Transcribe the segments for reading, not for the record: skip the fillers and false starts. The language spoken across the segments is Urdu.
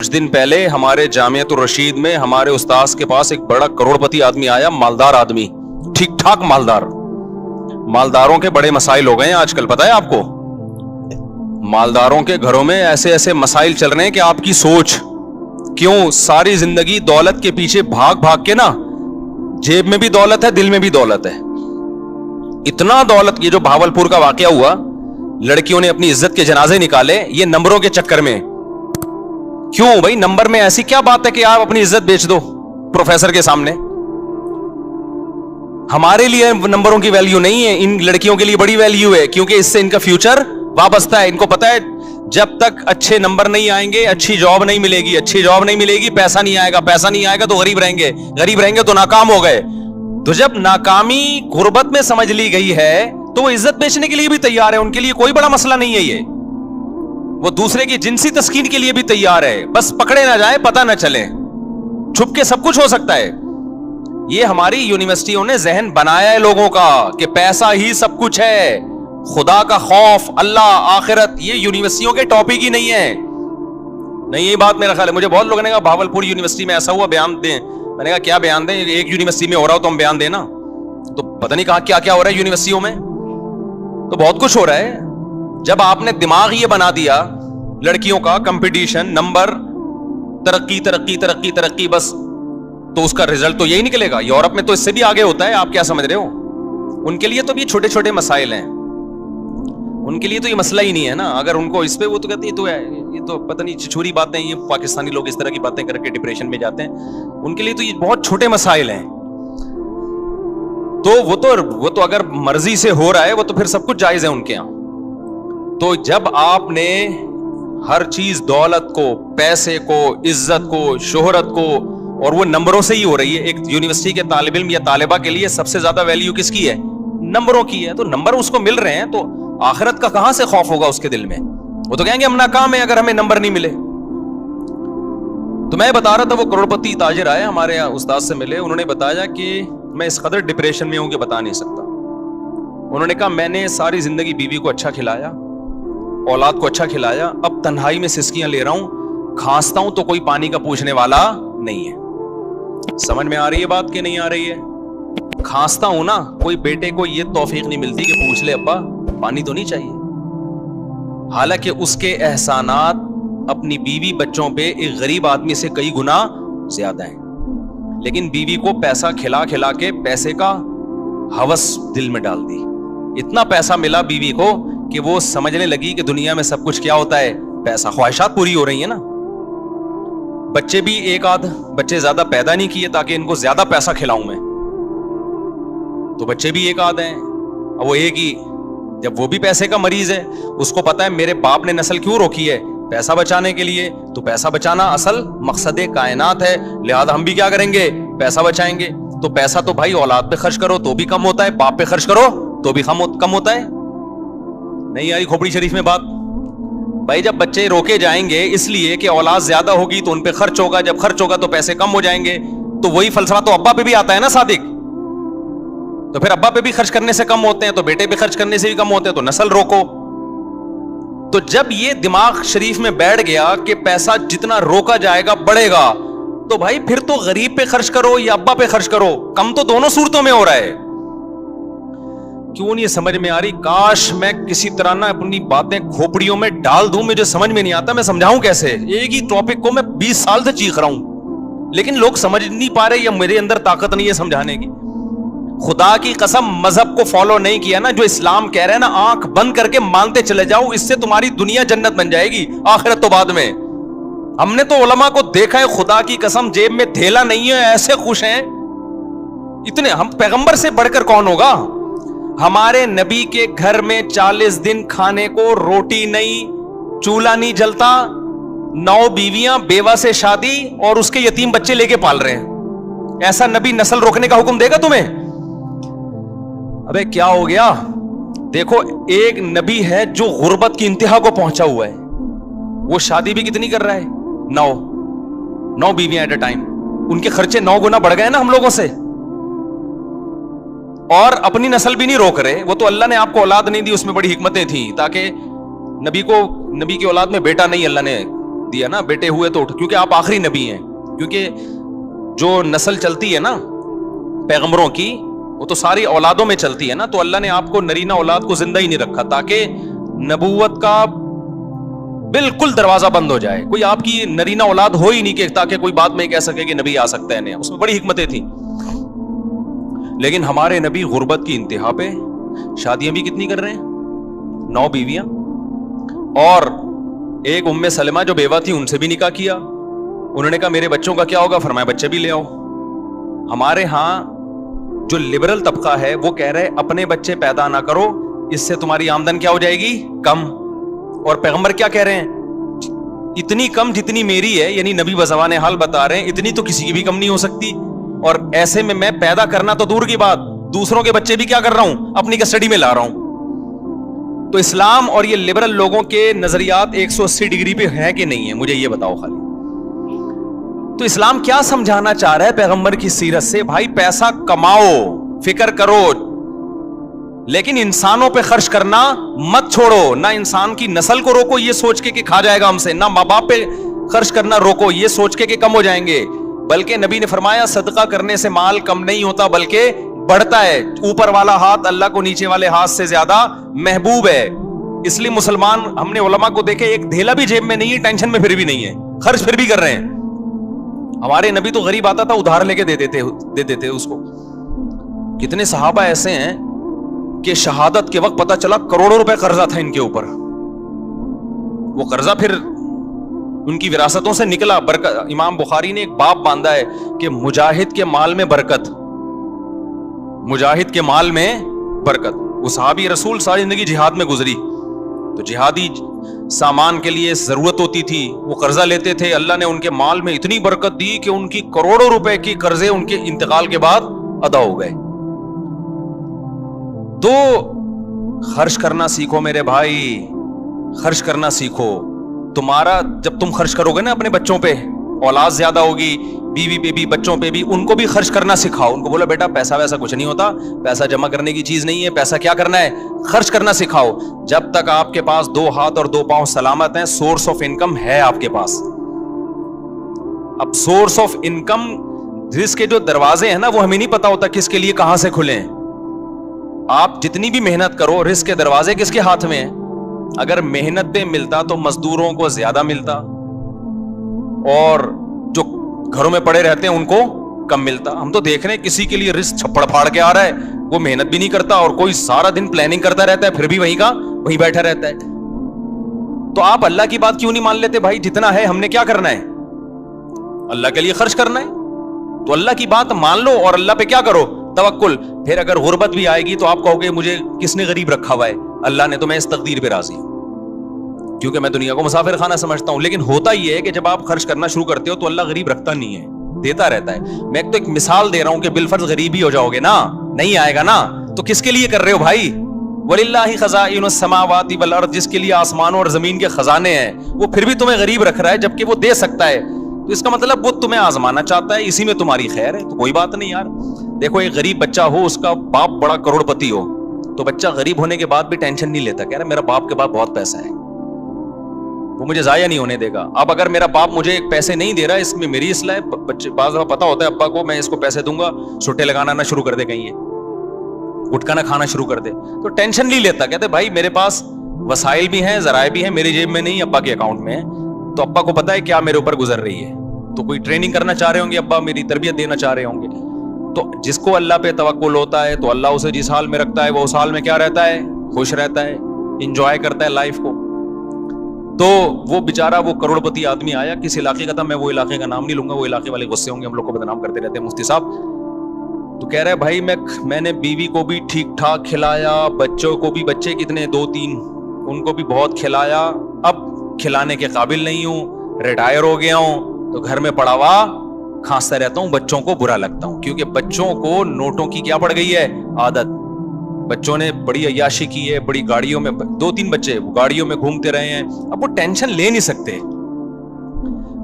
کچھ دن پہلے ہمارے جامعۃ الرشید میں ہمارے استاذ کے پاس ایک بڑا کروڑپتی آدمی آیا, مالدار آدمی, ٹھیک ٹھاک مالدار. مالداروں کے بڑے مسائل ہو گئے ہیں آج کل, پتہ ہے آپ کو؟ مالداروں کے گھروں میں ایسے ایسے مسائل چل رہے ہیں کہ آپ کی سوچ. کیوں؟ ساری زندگی دولت کے پیچھے بھاگ بھاگ کے نا, جیب میں بھی دولت ہے, دل میں بھی دولت ہے. اتنا دولت, یہ جو بھاولپور کا واقعہ ہوا, لڑکیوں نے اپنی عزت کے جنازے نکالے یہ نمبروں کے چکر میں. کیوں بھائی؟ نمبر میں ایسی کیا بات ہے کہ آپ اپنی عزت بیچ دو پروفیسر کے سامنے؟ ہمارے لیے نمبروں کی ویلیو نہیں ہے, ان لڑکیوں کے لیے بڑی ویلیو ہے, کیونکہ اس سے ان کا فیوچر وابستہ ہے. ان کو پتا ہے جب تک اچھے نمبر نہیں آئیں گے اچھی جاب نہیں ملے گی, اچھی جاب نہیں ملے گی پیسہ نہیں آئے گا, پیسہ نہیں آئے گا تو غریب رہیں گے, غریب رہیں گے تو ناکام ہو گئے. تو جب ناکامی غربت میں سمجھ لی گئی ہے تو وہ عزت بیچنے کے لیے بھی تیار ہے, ان کے لیے کوئی بڑا مسئلہ نہیں ہے. یہ وہ دوسرے کی جنسی تسکین کے لیے بھی تیار ہے, بس پکڑے نہ جائے, پتہ نہ چلے, چھپ کے سب کچھ ہو سکتا ہے. یہ ہماری یونیورسٹیوں نے ذہن بنایا ہے لوگوں کا کہ پیسہ ہی سب کچھ ہے, خدا کا خوف, اللہ, آخرت یہ یونیورسٹیوں کے ٹاپک ہی نہیں ہے. نہیں, یہ بات میرا خیال ہے. مجھے بہت لوگوں نے کہا بھاولپور یونیورسٹی میں ایسا ہوا, بیان دیں. میں نے کہا کیا بیان دیں؟ ایک یونیورسٹی میں ہو رہا ہو تو ہم بیان دیں نا. تو پتہ نہیں کہا کیا کیا ہو رہا ہے یونیورسٹیوں میں, تو بہت کچھ ہو رہا ہے. جب آپ نے دماغ یہ بنا دیا لڑکیوں کا کمپٹیشن, نمبر, ترقی ترقی ترقی ترقی, بس, تو اس کا رزلٹ تو یہی نکلے گا. یورپ میں تو اس سے بھی آگے ہوتا ہے, آپ کیا سمجھ رہے ہو؟ ان کے لیے تو بھی چھوٹے چھوٹے مسائل ہیں, ان کے لیے تو یہ مسئلہ ہی نہیں ہے نا. اگر ان کو اس پہ, وہ تو کہتے ہیں تو یہ تو پتہ نہیں چھچوری باتیں, یہ پاکستانی لوگ اس طرح کی باتیں کر کے ڈپریشن میں جاتے ہیں. ان کے لیے تو یہ بہت چھوٹے مسائل ہیں. تو وہ تو اگر مرضی سے ہو رہا ہے وہ تو پھر سب کچھ جائز ہے ان کے یہاں. تو جب آپ نے ہر چیز, دولت کو, پیسے کو, عزت کو, شہرت کو, اور وہ نمبروں سے ہی ہو رہی ہے. ایک یونیورسٹی کے طالب علم یا طالبہ کے لیے سب سے زیادہ ویلیو کس کی ہے؟ نمبروں کی ہے. تو نمبر اس کو مل رہے ہیں تو آخرت کا کہاں سے خوف ہوگا اس کے دل میں؟ وہ تو کہیں گے ہم ناکام ہیں اگر ہمیں نمبر نہیں ملے. تو میں بتا رہا تھا, وہ کروڑپتی تاجر آئے ہمارے یہاں, استاد سے ملے, انہوں نے بتایا کہ میں اس قدر ڈپریشن میں ہوں کہ بتا نہیں سکتا. انہوں نے کہا میں نے ساری زندگی بیوی کو اچھا کھلایا, اولاد کو اچھا کھلایا, اب تنہائی میں سسکیاں لے رہا ہوں, کھانستا ہوں تو کوئی پانی کا پوچھنے والا نہیں ہے. سمجھ میں آ رہی ہے بات کہ نہیں آ رہی ہے؟ کھانستا ہوں نا, کوئی بیٹے کو یہ توفیق نہیں ملتی کہ پوچھ لے ابا پانی تو نہیں چاہیے. حالانکہ اس کے احسانات اپنی بیوی بچوں پہ ایک غریب آدمی سے کئی گنا زیادہ ہیں. لیکن بیوی کو پیسہ کھلا کھلا کے پیسے کا ہوس دل میں ڈال دی. اتنا پیسہ ملا بیوی کو کہ وہ سمجھنے لگی کہ دنیا میں سب کچھ کیا ہوتا ہے؟ پیسہ. خواہشات پوری ہو رہی ہیں نا. بچے بھی ایک آدھ بچے زیادہ پیدا نہیں کیے تاکہ ان کو زیادہ پیسہ کھلاؤں میں, تو بچے بھی ایک آدھ ہیں. اب وہ ایک ہی, جب وہ بھی پیسے کا مریض ہے, اس کو پتا ہے میرے باپ نے نسل کیوں روکی ہے؟ پیسہ بچانے کے لیے. تو پیسہ بچانا اصل مقصد کائنات ہے, لہذا ہم بھی کیا کریں گے؟ پیسہ بچائیں گے. تو پیسہ تو بھائی اولاد پہ خرچ کرو تو بھی کم ہوتا ہے, باپ پہ خرچ کرو تو بھی کم ہوتا ہے. نہیں آئی کھوپڑی شریف میں بات؟ بھائی جب بچے روکے جائیں گے اس لیے کہ اولاد زیادہ ہوگی تو ان پہ خرچ ہوگا, جب خرچ ہوگا تو پیسے کم ہو جائیں گے. تو وہی فلسفہ تو ابا پہ بھی آتا ہے نا صادق. تو پھر ابا پہ بھی خرچ کرنے سے کم ہوتے ہیں تو بیٹے پہ خرچ کرنے سے بھی کم ہوتے ہیں, تو نسل روکو. تو جب یہ دماغ شریف میں بیٹھ گیا کہ پیسہ جتنا روکا جائے گا بڑھے گا, تو بھائی پھر تو غریب پہ خرچ کرو یا ابا پہ خرچ کرو, کم تو دونوں صورتوں میں ہو رہا ہے. کیوں نہیں سمجھ میں آ رہی؟ کاش میں کسی طرح نہ اپنی باتیں کھوپڑیوں میں ڈال دوں, مجھے سمجھ میں نہیں آتا میں سمجھاؤں کیسے. ایک ہی ٹاپک کو میں 20 سال سے چیخ رہا ہوں لیکن لوگ سمجھ نہیں پا رہے, یا میرے اندر طاقت نہیں ہے سمجھانے کی. خدا کی قسم مذہب کو فالو نہیں کیا نا, جو اسلام کہہ رہے ہیں نا آنکھ بند کر کے مانتے چلے جاؤ, اس سے تمہاری دنیا جنت بن جائے گی, آخرت تو بعد میں. ہم نے تو علماء کو دیکھا ہے, خدا کی قسم جیب میں تھیلا نہیں ہے, ایسے خوش ہیں اتنے. ہم پیغمبر سے بڑھ کر کون ہوگا؟ ہمارے نبی کے گھر میں 40 دن کھانے کو روٹی نہیں, چولہا نہیں جلتا, 9 بیویاں, بیوہ سے شادی, اور اس کے یتیم بچے لے کے پال رہے ہیں. ایسا نبی نسل روکنے کا حکم دے گا تمہیں؟ ابے کیا ہو گیا؟ دیکھو ایک نبی ہے جو غربت کی انتہا کو پہنچا ہوا ہے, وہ شادی بھی کتنی کر رہا ہے؟ 9 بیویاں ایٹ اے ٹائم. ان کے خرچے 9 گنا بڑھ گئے نا ہم لوگوں سے, اور اپنی نسل بھی نہیں روک رہے. وہ تو اللہ نے آپ کو اولاد نہیں دی, اس میں بڑی حکمتیں تھیں تاکہ نبی کی اولاد میں بیٹا نہیں اللہ نے دیا نا, بیٹے ہوئے تو اٹھ, کیونکہ آپ آخری نبی ہیں. کیونکہ جو نسل چلتی ہے نا پیغمبروں کی, وہ تو ساری اولادوں میں چلتی ہے نا, تو اللہ نے آپ کو نرینہ اولاد کو زندہ ہی نہیں رکھا تاکہ نبوت کا بالکل دروازہ بند ہو جائے. کوئی آپ کی نرینہ اولاد ہو ہی نہیں کہ تاکہ کوئی بات میں کہہ سکے کہ نبی آ سکتا ہے. نہیں, اس میں بڑی حکمتیں تھیں. لیکن ہمارے نبی غربت کی انتہا پہ, شادیاں بھی کتنی کر رہے ہیں, 9 بیویاں, اور ایک ام سلمہ جو بیوہ تھی ان سے بھی نکاح کیا. انہوں نے کہا میرے بچوں کا کیا ہوگا, فرمایا بچے بھی لے آؤ. ہمارے ہاں جو لبرل طبقہ ہے وہ کہہ رہے اپنے بچے پیدا نہ کرو, اس سے تمہاری آمدن کیا ہو جائے گی, کم. اور پیغمبر کیا کہہ رہے ہیں, اتنی کم جتنی میری ہے, یعنی نبی بزبان حال بتا رہے ہیں اتنی تو کسی کی بھی کم نہیں ہو سکتی. اور ایسے میں پیدا کرنا تو دور کی بات, دوسروں کے بچے بھی کیا کر رہا ہوں, اپنی کسٹڈی میں لا رہا ہوں. تو اسلام اور یہ لبرل لوگوں کے نظریات 180 ڈگری پہ ہیں کہ نہیں ہے, مجھے یہ بتاؤ خالی. تو اسلام کیا سمجھانا چاہ رہا ہے پیغمبر کی سیرت سے؟ بھائی پیسہ کماؤ, فکر کرو, لیکن انسانوں پہ خرچ کرنا مت چھوڑو. نہ انسان کی نسل کو روکو یہ سوچ کے کہ کھا جائے گا ہم سے, نہ ماں باپ پہ خرچ کرنا روکو یہ سوچ کے کہ کم ہو جائیں گے. بلکہ نبی نے فرمایا صدقہ کرنے سے مال کم نہیں ہوتا بلکہ بڑھتا ہے. اوپر والا ہاتھ اللہ کو نیچے والے ہاتھ سے زیادہ محبوب ہے. اس لیے مسلمان, ہم نے علماء کو دیکھے ایک دھیلا بھی جیب میں نہیں ہے, ٹینشن میں پھر بھی نہیں ہے, خرچ پھر بھی کر رہے ہیں. ہمارے نبی تو غریب آتا تھا ادھار لے کے دے دیتے تھے اس کو. کتنے صحابہ ایسے ہیں کہ شہادت کے وقت پتا چلا کروڑوں روپے قرضہ تھا ان کے اوپر, وہ قرضہ پھر ان کی وراثتوں سے نکلا. برکت, امام بخاری نے ایک باب باندھا ہے کہ مجاہد کے مال میں برکت, مجاہد کے مال میں برکت. وہ صحابی رسول ساری زندگی جہاد میں گزری, تو جہادی سامان کے لیے ضرورت ہوتی تھی, وہ قرضہ لیتے تھے. اللہ نے ان کے مال میں اتنی برکت دی کہ ان کی کروڑوں روپے کی قرضے ان کے انتقال کے بعد ادا ہو گئے. تو خرچ کرنا سیکھو میرے بھائی, خرچ کرنا سیکھو. تمہارا جب تم خرچ کرو گے نا اپنے بچوں پہ, اولاد زیادہ ہوگی, بیوی پہ بھی بچوں پہ بھی, ان کو بھی خرچ کرنا سکھاؤ. ان کو بولو بیٹا پیسہ ویسا کچھ نہیں ہوتا, پیسہ جمع کرنے کی چیز نہیں ہے, پیسہ کیا کرنا ہے, خرچ کرنا سکھاؤ. جب تک آپ کے پاس 2 ہاتھ اور 2 پاؤں سلامت ہیں, سورس آف انکم ہے آپ کے پاس. اب سورس آف انکم, رزق کے جو دروازے ہیں نا وہ ہمیں نہیں پتا ہوتا کس کے لیے کہاں سے کھلے ہیں. آپ جتنی بھی محنت کرو, رزق کے دروازے کس کے ہاتھ میں ہیں. اگر محنت پہ ملتا تو مزدوروں کو زیادہ ملتا, اور جو گھروں میں پڑے رہتے ہیں ان کو کم ملتا. ہم تو دیکھ رہے ہیں کسی کے لیے رزق چھپڑ پھاڑ کے آ رہا ہے, وہ محنت بھی نہیں کرتا, اور کوئی سارا دن پلاننگ کرتا رہتا ہے, پھر بھی وہیں کا وہیں بیٹھا رہتا ہے. تو آپ اللہ کی بات کیوں نہیں مان لیتے بھائی؟ جتنا ہے ہم نے کیا کرنا ہے, اللہ کے لیے خرچ کرنا ہے. تو اللہ کی بات مان لو اور اللہ پہ کیا کرو, توکل. پھر اگر غربت بھی آئے گی تو آپ کہو گے مجھے کس نے غریب رکھا ہوا ہے, اللہ نے, تو میں اس تقدیر پہ راضی ہوں کیونکہ میں دنیا کو مسافر خانہ سمجھتا ہوں. لیکن ہوتا یہ ہے کہ جب آپ خرچ کرنا شروع کرتے ہو تو اللہ غریب رکھتا نہیں ہے, دیتا رہتا ہے. میں تو ایک مثال دے رہا ہوں کہ بالفرض غریب ہی ہو جاؤ گے نا, نہیں آئے گا نا, تو کس کے لیے کر رہے ہو بھائی؟ وَلِلَّهِ خَزَائِنُ السَّمَاوَاتِ وَالْأَرْضِ, جس کے لیے آسمانوں اور زمین کے خزانے ہیں, وہ پھر بھی تمہیں غریب رکھ رہا ہے جبکہ وہ دے سکتا ہے. تو اس کا مطلب وہ تمہیں آزمانا چاہتا ہے, اسی میں تمہاری خیر ہے. تو کوئی بات نہیں یار. دیکھو ایک غریب بچہ ہو, اس کا باپ بڑا کروڑ پتی ہو, تو بچہ غریب ہونے کے بعد بھی ٹینشن نہیں لیتا, کہہ رہا میرا باپ کے پاس بہت پیسہ ہے, وہ مجھے ضائع نہیں ہونے دے گا. اب اگر میرا باپ مجھے ایک پیسے نہیں دے رہا, اس میں میری اصلاح ہے. بچے بعض دفعہ پتا ہوتا ہے ابا کو, میں اس کو پیسے دوں گا, چھٹے لگانا نہ شروع کر دے, کہیں گٹکا نہ کھانا شروع کر دے, تو ٹینشن نہیں لیتا. کہتے بھائی میرے پاس وسائل بھی ہیں, ذرائع بھی ہیں, میری جیب میں نہیں, ابا کے اکاؤنٹ میں ہے. تو ابا کو پتا ہے کیا میرے اوپر گزر رہی ہے, تو کوئی ٹریننگ کرنا چاہ رہے ہوں گے ابا, میری تربیت دینا چاہ رہے ہوں گے. تو جس کو اللہ پہ توکل ہوتا ہے تو اللہ اسے جس حال میں رکھتا ہے وہ اس حال میں کیا رہتا ہے, خوش رہتا ہے, انجوائے کرتا ہے لائف کو. تو وہ بیچارہ وہ کروڑ پتی آدمی آیا, کس علاقے کا تھا, میں وہ علاقے کا نام نہیں لوں گا, وہ علاقے والے غصے ہوں گے, ہم لوگ کو بدنام کرتے رہتے ہیں مفتی صاحب. تو کہہ رہے بھائی میں نے بیوی کو بھی ٹھیک ٹھاک کھلایا, بچوں کو بھی, بچے کتنے 2-3, ان کو بھی بہت کھلایا, اب کھلانے کے قابل نہیں ہوں, ریٹائر ہو گیا ہوں, تو گھر میں پڑا ہوا کھانستا رہتا ہوں, بچوں کو برا لگتا ہوں, کیونکہ بچوں کو نوٹوں کی کیا پڑ گئی ہے عادت. بچوں نے بڑی عیاشی کی ہے, بڑی گاڑیوں میں, 2-3 بچے گاڑیوں میں گھومتے رہے ہیں, اب وہ ٹینشن لے نہیں سکتے.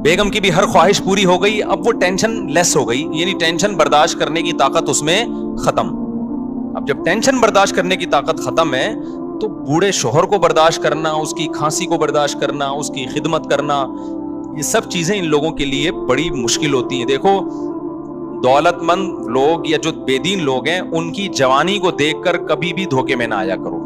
بیگم کی بھی ہر خواہش پوری ہو گئی, اب وہ ٹینشن لیس ہو گئی, یعنی ٹینشن برداشت کرنے کی طاقت اس میں ختم. اب جب ٹینشن برداشت کرنے کی طاقت ختم ہے تو بوڑھے شوہر کو برداشت کرنا, اس کی کھانسی کو برداشت کرنا, اس کی خدمت کرنا, یہ سب چیزیں ان لوگوں کے لیے بڑی مشکل ہوتی ہیں. دیکھو دولت مند لوگ یا جو بے دین لوگ ہیں ان کی جوانی کو دیکھ کر کبھی بھی دھوکے میں نہ آیا کرو.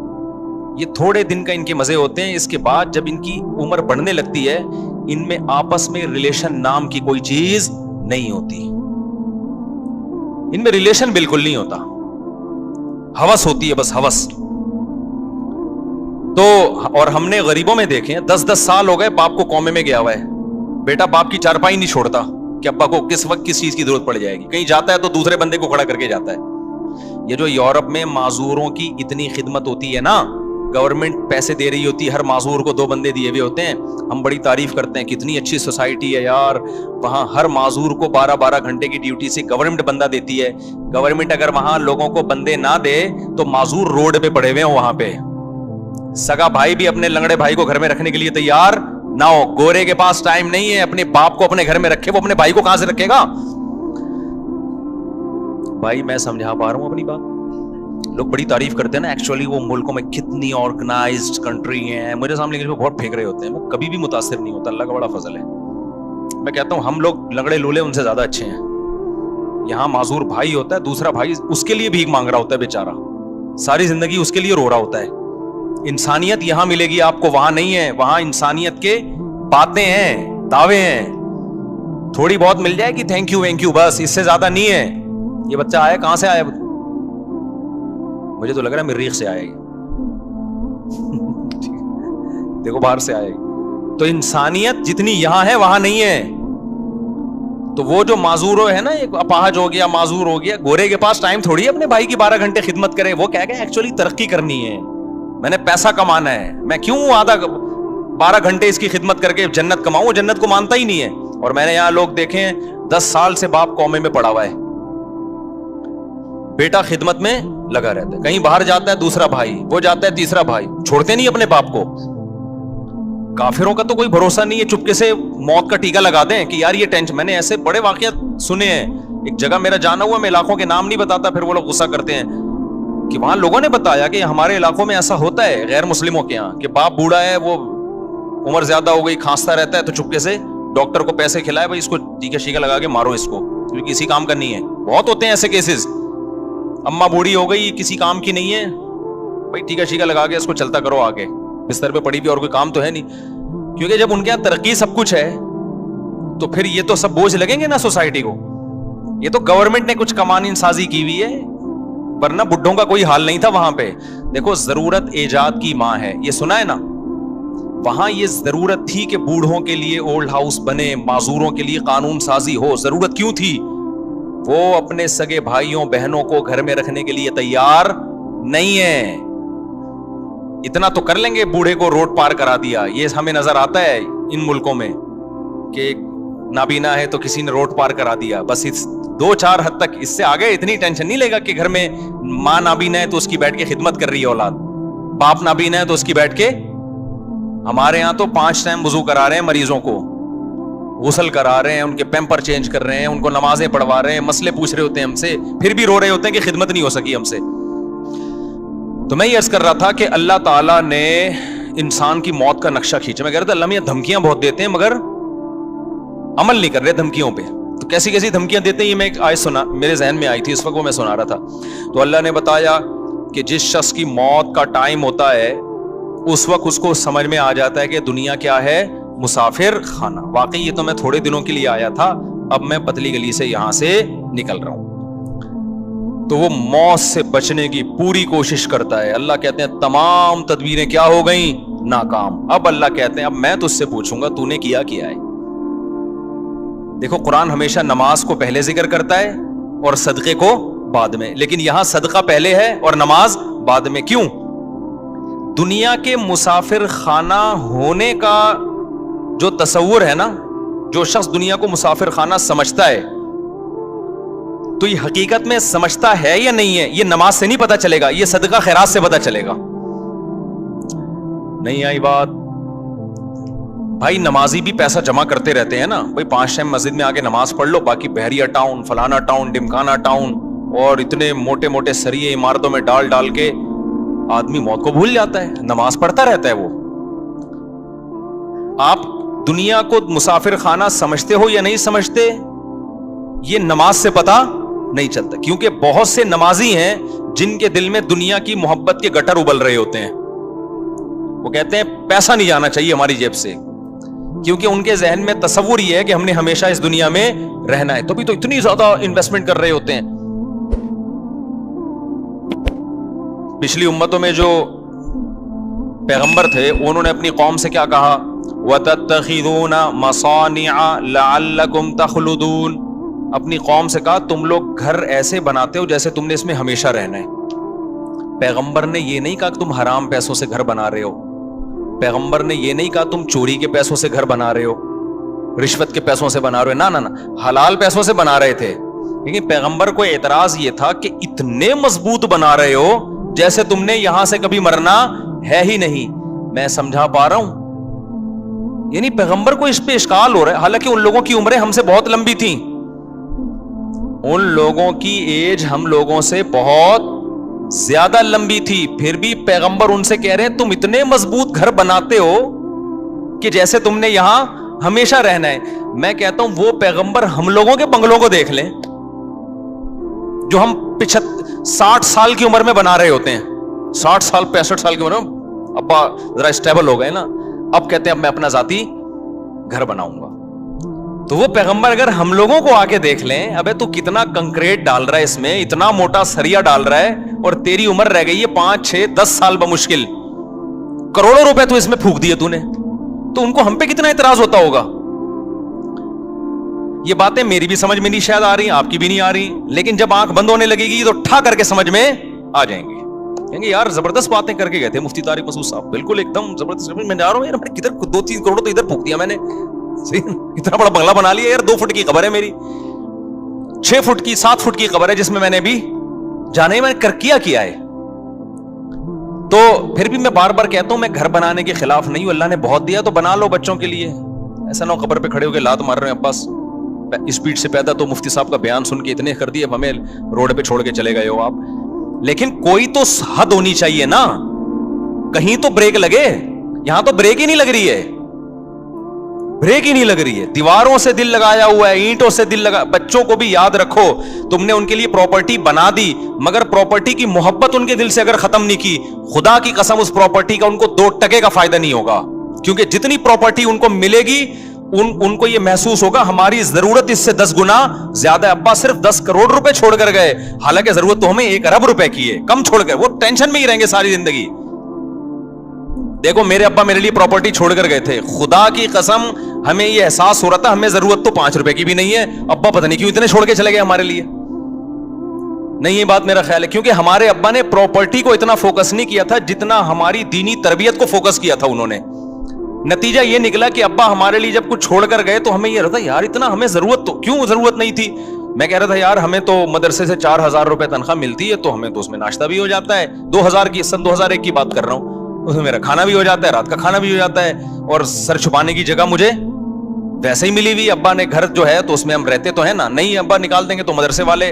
یہ تھوڑے دن کا ان کے مزے ہوتے ہیں, اس کے بعد جب ان کی عمر بڑھنے لگتی ہے ان میں آپس میں ریلیشن نام کی کوئی چیز نہیں ہوتی, ان میں ریلیشن بالکل نہیں ہوتا, ہوس ہوتی ہے بس ہوس. تو اور ہم نے غریبوں میں دیکھے 10-10 سال ہو گئے باپ کو کومے میں گیا ہوا ہے, بیٹا باپ کی چارپائی نہیں چھوڑتا کہ ابا کو کس وقت کس چیز کی ضرورت پڑ جائے گی, کہیں جاتا ہے تو دوسرے بندے کو کھڑا کر کے جاتا ہے. یہ جو یورپ میں معذوروں کی اتنی خدمت ہوتی ہے نا, گورنمنٹ پیسے دے رہی ہوتی ہے, ہر معذور کو 2 بندے دیے ہوئے ہوتے ہیں, ہم بڑی تعریف کرتے ہیں کتنی اچھی سوسائٹی ہے یار, وہاں ہر معذور کو 12-12 گھنٹے کی ڈیوٹی سے گورنمنٹ بندہ دیتی ہے. گورنمنٹ اگر وہاں لوگوں کو بندے نہ دے تو معذور روڈ پہ پڑے ہوئے ہوں وہاں پہ. سگا بھائی بھی اپنے لنگڑے بھائی کو گھر میں رکھنے کے لیے تیار نہ ہو, گورے کے پاس ٹائم نہیں ہے اپنے باپ کو اپنے گھر میں رکھے, وہ اپنے بھائی کو کہاں سے رکھے گا. بھائی میں سمجھا پا رہا ہوں اپنی بات. لوگ بڑی تعریف کرتے ہیں نا, ایکچولی وہ ملکوں میں کتنی آرگنائزڈ کنٹری ہیں, میرے سامنے بہت پھینک رہے ہوتے ہیں, وہ کبھی بھی متاثر نہیں ہوتا, اللہ کا بڑا فضل ہے. میں کہتا ہوں ہم لوگ لنگڑے لولے ان سے زیادہ اچھے ہیں. یہاں معذور بھائی ہوتا ہے, دوسرا بھائی اس کے لیے بھیک مانگ رہا ہوتا ہے بیچارہ, ساری زندگی اس کے لیے رو رہا ہوتا ہے. انسانیت یہاں ملے گی آپ کو, وہاں نہیں ہے. وہاں انسانیت کے باتیں ہیں, دعوے ہیں, تھوڑی بہت مل جائے گی تھینک یو بس, اس سے زیادہ نہیں ہے. یہ بچہ آیا کہاں سے آیا, مجھے تو لگ رہا ہے مریخ سے آئے گی, دیکھو باہر سے آئے گی. تو انسانیت جتنی یہاں ہے وہاں نہیں ہے. تو وہ جو معذور ہے نا, ایک اپاہج ہو گیا, معذور ہو گیا, گورے کے پاس ٹائم تھوڑی ہے اپنے بھائی کی 12 گھنٹے خدمت کرے. وہ کہہ گئے ایکچولی ترقی کرنی ہے, میں نے پیسہ کمانا ہے, میں کیوں آدھا 12 گھنٹے اس کی خدمت کر کے جنت کماؤں. وہ جنت کو مانتا ہی نہیں ہے. اور میں نے یہاں لوگ دیکھے ہیں 10 سال سے باپ کومے میں پڑا ہوا ہے, بیٹا خدمت میں لگا رہتا ہے, کہیں باہر جاتا ہے دوسرا بھائی, وہ جاتا ہے تیسرا بھائی, چھوڑتے نہیں اپنے باپ کو. کافروں کا تو کوئی بھروسہ نہیں ہے, چپکے سے موت کا ٹیکا لگا دیں کہ یار یہ ٹینشن. میں نے ایسے بڑے واقعات سنے ہیں. ایک جگہ میرا جانا ہوا, میں علاقوں کے نام نہیں بتاتا, پھر وہ لوگ غصہ کرتے ہیں, کہ وہاں لوگوں نے بتایا کہ ہمارے علاقوں میں ایسا ہوتا ہے غیر مسلموں کے یہاں, کہ باپ بوڑھا ہے, وہ عمر زیادہ ہو گئی, کھانستا رہتا ہے, تو چپکے سے ڈاکٹر کو پیسے کھلائے, بھائی اس کو ٹیکا شیکا لگا کے مارو اس کو, کیونکہ کسی کام کا نہیں ہے. بہت ہوتے ہیں ایسے کیسز. اماں بوڑھی ہو گئی, کسی کام کی نہیں ہے, بھائی ٹیکا شیکا لگا کے اس کو چلتا کرو آگے, بستر پہ پڑی بھی, اور کوئی کام تو ہے نہیں. کیونکہ جب ان کے یہاں ترقی سب کچھ ہے تو پھر یہ تو سب بوجھ لگیں گے نا سوسائٹی کو. یہ تو گورنمنٹ نے کچھ قوانین سازی کی ہوئی ہے, ورنہ بڈھوں کا کوئی حال نہیں تھا وہاں پہ. دیکھو ضرورت ایجاد کی ماں ہے, یہ سنا ہے نا. وہاں یہ ضرورت تھی کہ بوڑھوں کے لیے اولڈ ہاؤس بنے, معذوروں کے لیے قانون سازی ہو. ضرورت کیوں تھی؟ وہ اپنے سگے بھائیوں بہنوں کو گھر میں رکھنے کے لیے تیار نہیں ہے. اتنا تو کر لیں گے, بوڑھے کو روڈ پار کرا دیا. یہ ہمیں نظر آتا ہے ان ملکوں میں کہ نابینا ہے تو کسی نے روڈ پار کرا دیا, بس 2-4 حد تک. اس سے آگے اتنی ٹینشن نہیں لے گا کہ گھر میں ماں نابینا ہے تو اس کی بیٹھ کے خدمت کر رہی ہے اولاد, باپ نابینا ہے تو اس کی بیٹھ کے. ہمارے یہاں تو 5 ٹائم وضو کرا رہے ہیں مریضوں کو, غسل کرا رہے ہیں, ان کے پیمپر چینج کر رہے ہیں, ان کو نمازیں پڑھوا رہے ہیں, مسئلے پوچھ رہے ہوتے ہیں ہم سے, پھر بھی رو رہے ہوتے ہیں کہ خدمت نہیں ہو سکی ہم سے. تو میں یہ عرض کر رہا تھا کہ اللہ تعالیٰ نے انسان کی موت کا نقشہ کھینچا. میں کہہ رہا تھا اللہ میاں دھمکیاں بہت دیتے ہیں مگر عمل نہیں کر رہے دھمکیوں پہ. تو کیسی کیسی دھمکیاں دیتے ہیں, یہ میں ایک آیت سنا, میرے ذہن میں آئی تھی اس وقت, وہ میں سنا رہا تھا. تو اللہ نے بتایا کہ جس شخص کی موت کا ٹائم ہوتا ہے اس وقت اس کو سمجھ میں آ جاتا ہے کہ دنیا کیا ہے, مسافر خانہ. واقعی یہ تو میں تھوڑے دنوں کے لیے آیا تھا, اب میں پتلی گلی سے یہاں سے نکل رہا ہوں. تو وہ موت سے بچنے کی پوری کوشش کرتا ہے. اللہ کہتے ہیں تمام تدبیریں کیا ہو گئیں, ناکام. اب اللہ کہتے ہیں اب میں تجھ سے پوچھوں گا تو نے کیا ہے. دیکھو قرآن ہمیشہ نماز کو پہلے ذکر کرتا ہے اور صدقے کو بعد میں, لیکن یہاں صدقہ پہلے ہے اور نماز بعد میں. کیوں؟ دنیا کے مسافر خانہ ہونے کا جو تصور ہے نا, جو شخص دنیا کو مسافر خانہ سمجھتا ہے تو یہ حقیقت میں سمجھتا ہے یا نہیں ہے, یہ نماز سے نہیں پتا چلے گا, یہ صدقہ خیرات سے پتا چلے گا. نہیں آئی بات؟ بھائی نمازی بھی پیسہ جمع کرتے رہتے ہیں نا, بھائی 5 ٹائم مسجد میں آ کے نماز پڑھ لو, باقی بحریہ ٹاؤن, فلانا ٹاؤن, ڈمکانا ٹاؤن, اور اتنے موٹے موٹے سریے عمارتوں میں ڈال کے آدمی موت کو بھول جاتا ہے, نماز پڑھتا رہتا ہے. وہ آپ دنیا کو مسافر خانہ سمجھتے ہو یا نہیں سمجھتے یہ نماز سے پتا نہیں چلتا, کیونکہ بہت سے نمازی ہیں جن کے دل میں دنیا کی محبت کے گٹر ابل رہے ہوتے ہیں. وہ کہتے ہیں پیسہ نہیں جانا چاہیے ہماری جیب سے, کیونکہ ان کے ذہن میں تصور یہ ہے کہ ہم نے ہمیشہ اس دنیا میں رہنا ہے, تو بھی تو اتنی زیادہ انویسٹمنٹ کر رہے ہوتے ہیں. پچھلی امتوں میں جو پیغمبر تھے انہوں نے اپنی قوم سے کیا کہا, وَتَتَّخِذُونَ مَصَانِعَ لَعَلَّكُمْ تَخْلُدُونَ, اپنی قوم سے کہا تم لوگ گھر ایسے بناتے ہو جیسے تم نے اس میں ہمیشہ رہنا ہے. پیغمبر نے یہ نہیں کہا کہ تم حرام پیسوں سے گھر بنا رہے ہو, پیغمبر نے یہ نہیں کہا تم چوری کے پیسوں سے گھر بنا رہے ہو, رشوت کے پیسوں سے بنا رہے ہو, نہ حلال پیسوں سے بنا رہے تھے. لیکن پیغمبر کو اعتراض یہ تھا کہ اتنے مضبوط بنا رہے ہو جیسے تم نے یہاں سے کبھی مرنا ہے ہی نہیں. میں سمجھا پا رہا ہوں, یعنی پیغمبر کو اس پہ اشکال ہو رہا ہے, حالانکہ ان لوگوں کی عمریں ہم سے بہت لمبی تھیں, ان لوگوں کی ایج ہم لوگوں سے بہت زیادہ لمبی تھی, پھر بھی پیغمبر ان سے کہہ رہے ہیں تم اتنے مضبوط گھر بناتے ہو کہ جیسے تم نے یہاں ہمیشہ رہنا ہے. میں کہتا ہوں وہ پیغمبر ہم لوگوں کے بنگلوں کو دیکھ لیں جو ہم 60 سال کی عمر میں بنا رہے ہوتے ہیں, 60 سال 65 سال کی عمر میں ابا ذرا اسٹیبل ہو گئے نا, اب کہتے ہیں اب میں اپنا ذاتی گھر بناؤں گا. تو وہ پیغمبر اگر ہم لوگوں کو آ کے دیکھ لیں, ابے تو کتنا کنکریٹ ڈال رہا ہے اس میں, اتنا موٹا سریا ڈال رہا ہے, اور تیری عمر رہ گئی ہے 5 6 10 سال بمشکل, کروڑوں روپے تو اس میں پھونک دیے تو نے, تو ان کو ہم پہ کتنا اعتراض ہوتا ہوگا. یہ باتیں میری بھی سمجھ میں نہیں شاید آ رہی, آپ کی بھی نہیں آ رہی, لیکن جب آنکھ بند ہونے لگے گی تو ٹھا کر کے سمجھ میں آ جائیں گے. کہیں گے یار زبردست باتیں کر کے گئے تھے مفتی طارق مسعود صاحب, بالکل ایک دم زبردست. میں جا رہا ہوں یار, کدھر 2-3 کروڑ تو ادھر پھونک دیا میں نے, اتنا بڑا بنگلہ بنا لیا یار, 2 فٹ کی قبر ہے میری, 6 فٹ کی 7 فٹ کی قبر ہے جس میں نے بھی جانے میں کیا ہے. تو پھر بھی میں بار بار کہتا ہوں میں گھر بنانے کے خلاف نہیں ہوں, اللہ نے بہت دیا تو بنا لو بچوں کے لیے, ایسا نہ ہو قبر پہ کھڑے ہو کے لات مار رہے ہیں عباس اسپیڈ سے پیدا, تو مفتی صاحب کا بیان سن کے اتنے کر دیے اب ہمیں روڈ پہ چھوڑ کے چلے گئے ہو آپ. لیکن کوئی تو حد ہونی چاہیے نا, کہیں تو بریک لگے, یہاں تو بریک ہی نہیں لگ رہی ہے, بریک ہی نہیں لگ رہی ہے, دیواروں سے دل لگایا ہوا ہے, اینٹوں سے دل لگا. بچوں کو بھی یاد رکھو تم نے ان کے لیے پراپرٹی بنا دی, مگر پراپرٹی کی محبت ان کے دل سے اگر ختم نہیں کی, خدا کی قسم اس پراپرٹی کا ان کو 2 ٹکے کا فائدہ نہیں ہوگا. کیونکہ جتنی پراپرٹی ان کو ملے گی ان کو یہ محسوس ہوگا ہماری ضرورت اس سے 10 گنا زیادہ ہے. ابا صرف 10 کروڑ روپے چھوڑ کر گئے, حالانکہ ضرورت تو ہمیں 1 ارب روپے کی ہے, کم چھوڑ گئے, وہ ٹینشن میں ہی رہیں گے ساری زندگی. دیکھو میرے ابا میرے لیے پراپرٹی چھوڑ کر گئے تھے, خدا کی قسم ہمیں یہ احساس ہو رہا تھا ہمیں ضرورت تو 5 روپے کی بھی نہیں ہے, ابا پتہ نہیں کیوں اتنے چھوڑ کے چلے گئے ہمارے لیے. نہیں یہ بات میرا خیال ہے, کیونکہ ہمارے ابا نے پراپرٹی کو اتنا فوکس نہیں کیا تھا جتنا ہماری دینی تربیت کو فوکس کیا تھا انہوں نے. نتیجہ یہ نکلا کہ ابا ہمارے لیے جب کچھ چھوڑ کر گئے تو ہمیں یہ رہتا یار اتنا ہمیں ضرورت تو کیوں ضرورت نہیں تھی. میں کہہ رہا تھا یار ہمیں تو مدرسے سے 4000 روپے تنخواہ ملتی ہے, تو ہمیں تو اس میں ناشتہ بھی ہو جاتا ہے, 2000 کی سن 2001 کی بات کر رہا ہوں, اس میں میرا کھانا بھی ہو جاتا ہے, رات کا کھانا بھی ہو جاتا ہے, اور سر چھپانے کی جگہ مجھے ویسے ہی ملی ہوئی. ابا نے گھر جو ہے تو اس میں ہم رہتے تو ہیں نا, نہیں ابا نکال دیں گے تو مدرسے والے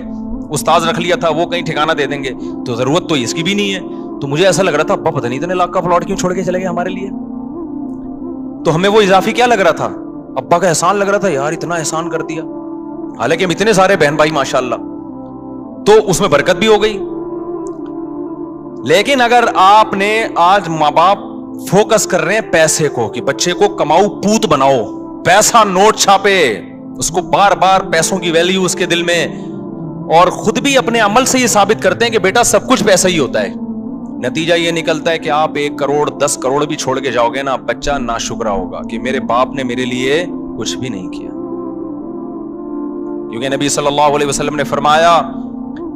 استاذ رکھ لیا تھا وہ کہیں ٹھکانہ دے دیں گے, تو ضرورت تو اس کی بھی نہیں ہے. تو مجھے ایسا لگ رہا تھا ابا پتہ نہیں اتنے لاکھ کا پلاٹ کیوں چھوڑ کے چلے گئے ہمارے لیے. تو ہمیں وہ اضافی کیا لگ رہا تھا, ابا کا احسان لگ رہا تھا, یار اتنا احسان کر دیا, حالانکہ ہم اتنے سارے بہن بھائی ماشاءاللہ, تو اس میں برکت بھی ہو گئی. لیکن اگر آپ نے آج ماں باپ فوکس کر رہے ہیں پیسے کو کہ بچے کو کماؤ پوت بناؤ, پیسہ نوٹ چھاپے, اس کو بار بار پیسوں کی ویلیو اس کے دل میں, اور خود بھی اپنے عمل سے یہ ثابت کرتے ہیں کہ بیٹا سب کچھ پیسہ ہی ہوتا ہے. نتیجہ یہ نکلتا ہے کہ آپ 1 کروڑ 10 کروڑ بھی چھوڑ کے جاؤ گے نا, بچہ ناشکرا ہوگا کہ میرے باپ نے میرے لیے کچھ بھی نہیں کیا. کیونکہ نبی صلی اللہ علیہ وسلم نے فرمایا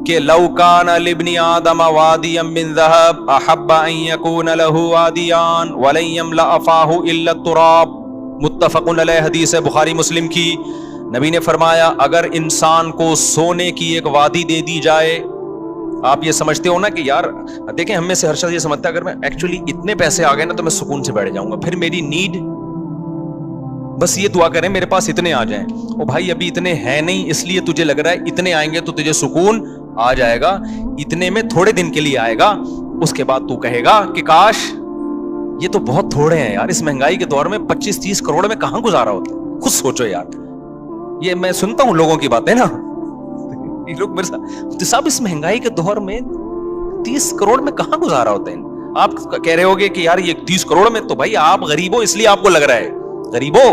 کہ لو کان لابن آدم وادیا من ذهب احب ان يكون له وادیان ولن يملأ فاه الا التراب, متفق علیہ, حدیث ہے بخاری مسلم کی. نبی نے فرمایا اگر انسان کو سونے کی ایک وادی دے دی جائے, آپ یہ سمجھتے ہو نا کہ یار دیکھیں ہم میں سے ہر شخص یہ سمجھتا ہے اگر میں ایکچولی اتنے پیسے آ گئے نا تو میں سکون سے بیٹھ جاؤں گا, پھر میری نیڈ بس یہ دعا کریں میرے پاس اتنے آ جائیں. او بھائی ابھی اتنے ہیں نہیں, اس لیے تجھے لگ رہا ہے اتنے آئیں گے تو تجھے سکون آ جائے گا, اتنے میں تھوڑے دن کے لیے آئے گا, اس کے بعد تو کہے گا کہ کاش یہ تو بہت تھوڑے ہیں یار, اس مہنگائی کے دور میں 25-30 کروڑ میں کہاں گزارا ہوتا ہے؟ خود سوچو یار, یہ میں سنتا ہوں لوگوں کی باتیں نا, یہ لوگ میرے ساتھ صاحب اس مہنگائی کے دور میں 30 کروڑ میں کہاں گزارا ہوتا ہے. آپ کہہ رہے ہوگے کہ یار یہ 30 کروڑ میں, تو بھائی آپ غریب ہو اس لیے آپ کو لگ رہا ہے غریب ہو,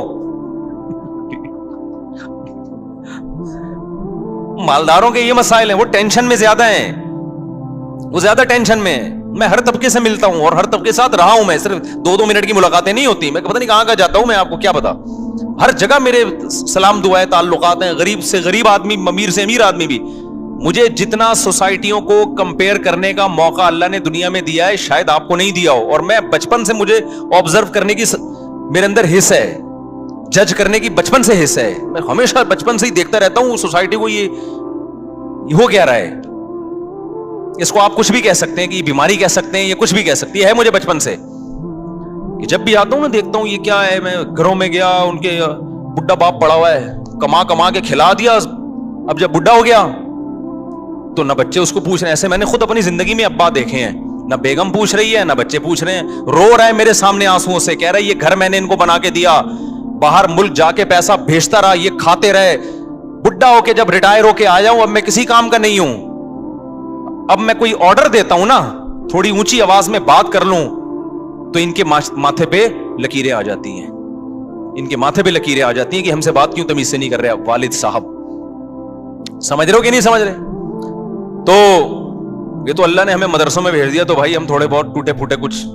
مالداروں کے یہ مسائل ہیں, وہ ٹینشن میں زیادہ ہیں, وہ زیادہ ٹینشن میں ہیں. میں ہر طبقے سے ملتا ہوں اور ہر طبقے کے ساتھ رہا ہوں, میں صرف 2-2 منٹ کی ملاقاتیں نہیں ہوتی, میں پتہ نہیں کہاں جاتا ہوں, میں آپ کو کیا پتا, ہر جگہ میرے سلام دعائیں تعلقات ہیں, غریب سے غریب آدمی, امیر سے امیر آدمی بھی. مجھے جتنا سوسائٹیوں کو کمپیئر کرنے کا موقع اللہ نے دنیا میں دیا ہے شاید آپ کو نہیں دیا ہو, اور میں بچپن سے مجھے آبزرو کرنے کی میرے اندر حص ہے, جج کرنے کی بچپن سے حص ہے. میں ہمیشہ بچپن سے ہی دیکھتا رہتا ہوں سوسائٹی کو, یہ ہو کیا رہا ہے, اس کو آپ کچھ بھی کہہ سکتے ہیں کہ یہ بیماری کہہ سکتے ہیں, یہ کچھ بھی کہہ سکتی ہے مجھے بچپن سے, کہ جب بھی آتا ہوں میں دیکھتا ہوں یہ کیا ہے. میں گھروں میں گیا, ان کے بڈھا باپ پڑا ہوا ہے, کما کے کھلا دیا, اب جب بڈھا ہو گیا تو نہ بچے اس کو پوچھ رہے ہیں. ایسے میں نے خود اپنی زندگی میں ابا دیکھے ہیں, نہ بیگم پوچھ رہی ہے نہ بچے پوچھ رہے ہیں, رو رہا ہے میرے سامنے آنسوؤں سے, کہہ رہا ہے یہ گھر میں نے ان کو بنا کے دیا, باہر ملک جا کے پیسہ بھیجتا رہا, یہ کھاتے رہے, بڈھا ہو کے جب ریٹائر ہو کے آ جاؤں اب میں کسی کام کا نہیں ہوں, اب میں کوئی آرڈر دیتا ہوں نا, تھوڑی اونچی آواز میں بات کر لوں تو ان کے ماتھے پہ لکیریں آ جاتی ہیں, ان کے ماتھے پہ لکیریں آ جاتی ہیں کہ ہم سے بات کیوں تمیز سے نہیں کر رہے والد صاحب. سمجھ رہے ہو کہ نہیں سمجھ رہے؟ تو یہ تو اللہ نے ہمیں مدرسوں میں بھیج دیا, تو بھائی ہم تھوڑے بہت ٹوٹے پھوٹے کچھ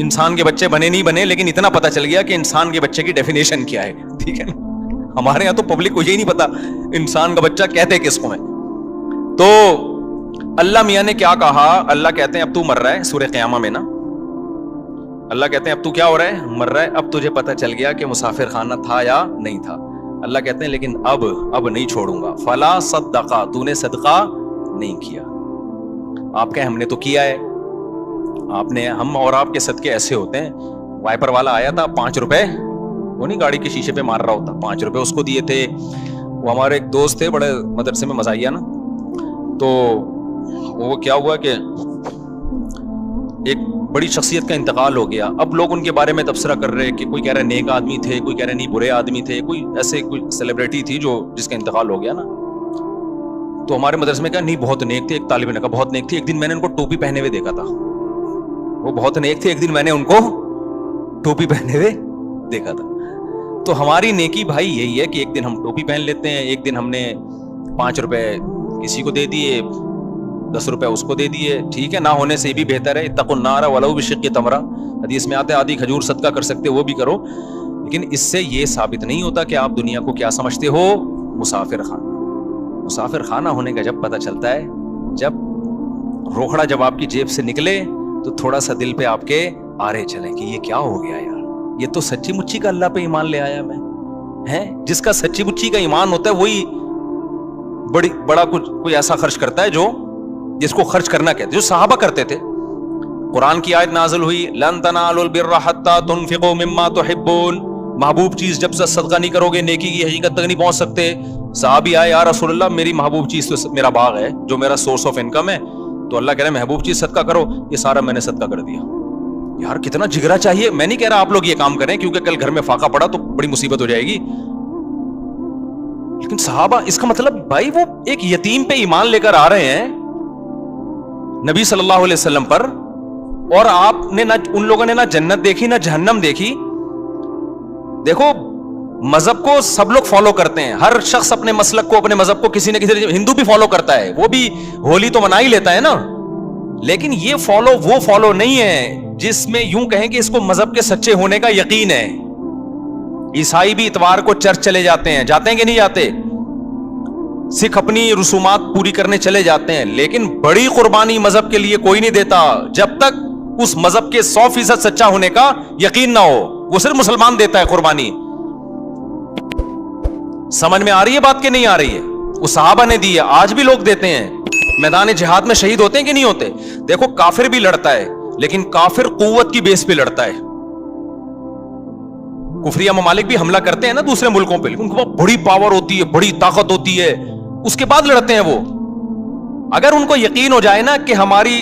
انسان کے بچے بنے نہیں بنے, لیکن اتنا پتا چل گیا کہ انسان کے بچے کی ڈیفینیشن کیا ہے, ٹھیک ہے نا. ہمارے یہاں تو پبلک کو یہی نہیں پتا انسان کا بچہ کہتے کس کو ہے. تو اللہ میاں نے کیا کہا, اللہ کہتے ہیں اب تو مر رہا ہے, سورہ قیامہ میں نا اللہ کہتے ہیں اب تو کیا ہو رہا ہے, مر رہا ہے, اب تجھے پتا چل گیا کہ مسافر خانہ تھا یا نہیں تھا. اللہ کہتے ہیں لیکن اب نہیں چھوڑوں گا, فلا صدقہ, تو نے صدقہ نہیں کیا. آپ کہیں ہم نے تو کیا ہے, آپ نے, ہم اور آپ کے صدقے ایسے ہوتے ہیں, وائپر والا آیا تھا 5 روپے, وہ نہیں گاڑی کے شیشے پہ مار رہا ہوتا, 5 روپے اس کو دیے تھے. وہ ہمارے ایک دوست تھے, بڑے مدرسے میں مزاحیہ نا, تو وہ کیا ہوا کہ ایک بڑی شخصیت کا انتقال ہو گیا. اب لوگ ان کے بارے میں تبصرہ کر رہے کہ کوئی کہہ رہا ہے نیک آدمی تھے, کوئی کہہ رہا ہے نہیں برے آدمی تھے, کوئی ایسے کوئی سیلیبریٹی تھی جو جس کا انتقال ہو گیا نا. تو ہمارے مدرسے میں کہا نہیں بہت نیک تھے, ایک طالب نے کہا بہت نیک تھی. ایک دن میں نے ان کو ٹوپی پہنے ہوئے دیکھا تھا, وہ بہت نیک تھے, ایک دن میں نے ان کو ٹوپی پہنے ہوئے دیکھا تھا. تو ہماری نیکی بھائی یہی ہے کہ ایک دن ہم ٹوپی پہن لیتے ہیں, ایک دن ہم نے 5 روپے کسی کو دے دیے, 10 روپے اس کو دے دیے, ٹھیک ہے, نہ ہونے سے بھی بہتر ہے. اتقوا النار ولو بشق تمرہ, حدیث میں آتا ہے آدھی کھجور صدقہ کر سکتے وہ بھی کرو. لیکن اس سے یہ ثابت نہیں ہوتا کہ آپ دنیا کو کیا سمجھتے ہو, مسافر خانہ. مسافر خانہ ہونے کا جب پتہ چلتا ہے جب روکھڑا جب آپ کی جیب سے نکلے تو تھوڑا سا دل پہ آپ کے آرے چلیں کہ یہ کیا ہو گیا یار, یہ تو سچی مچی کا اللہ پہ ایمان لے آیا میں, ہے جس کا سچی مچی کا ایمان ہوتا ہے وہی بڑا کچھ کوئی ایسا خرچ کرتا ہے جو جس کو خرچ کرنا کہتے, جو صحابہ کرتے تھے. قرآن کی آیت نازل ہوئی لن تنالوا البر حتى تنفقوا مما تحبون, محبوب چیز جب سے صدقہ نہیں کرو گے نیکی کی حقیقت تک نہیں پہنچ سکتے. صحابی آئے یا رسول اللہ میری محبوب چیز تو میرا باغ ہے جو میرا سورس آف انکم ہے, تو اللہ کہہ رہے ہیں محبوب چیز صدقہ کرو, یہ سارا میں نے صدقہ کر دیا. یار کتنا جگرا چاہیے. میں نہیں کہہ رہا آپ لوگ یہ کام کریں کیونکہ کل گھر میں فاقہ پڑا تو بڑی مصیبت ہو جائے گی, لیکن صحابہ, اس کا مطلب بھائی وہ ایک یتیم پہ ایمان لے کر آ رہے ہیں نبی صلی اللہ علیہ وسلم پر, اور آپ نے نہ ان لوگوں نے نہ جنت دیکھی نہ جہنم دیکھی. دیکھو مذہب کو سب لوگ فالو کرتے ہیں, ہر شخص اپنے مسلک کو اپنے مذہب کو کسی نہ کسی, ہندو بھی فالو کرتا ہے, وہ بھی ہولی تو منا ہی لیتا ہے نا, لیکن یہ فالو وہ فالو نہیں ہے جس میں یوں کہیں کہ اس کو مذہب کے سچے ہونے کا یقین ہے. عیسائی بھی اتوار کو چرچ چلے جاتے ہیں کہ نہیں جاتے, سکھ اپنی رسومات پوری کرنے چلے جاتے ہیں, لیکن بڑی قربانی مذہب کے لیے کوئی نہیں دیتا جب تک اس مذہب کے 100% سچا ہونے کا یقین نہ ہو. وہ صرف مسلمان دیتا ہے قربانی. سمجھ میں آ رہی ہے بات کہ نہیں آ رہی ہے؟ وہ صحابہ نے دی ہے, آج بھی لوگ دیتے ہیں. میدان جہاد میں شہید ہوتے ہیں کہ نہیں ہوتے؟ دیکھو کافر بھی لڑتا ہے, لیکن کافر قوت کی بیس پہ لڑتا ہے. کفریہ ممالک بھی حملہ کرتے ہیں نا دوسرے ملکوں پہ, لیکن ان کو بڑی پاور ہوتی ہے, بڑی طاقت ہوتی ہے, اس کے بعد لڑتے ہیں وہ. اگر ان کو یقین ہو جائے نا کہ ہماری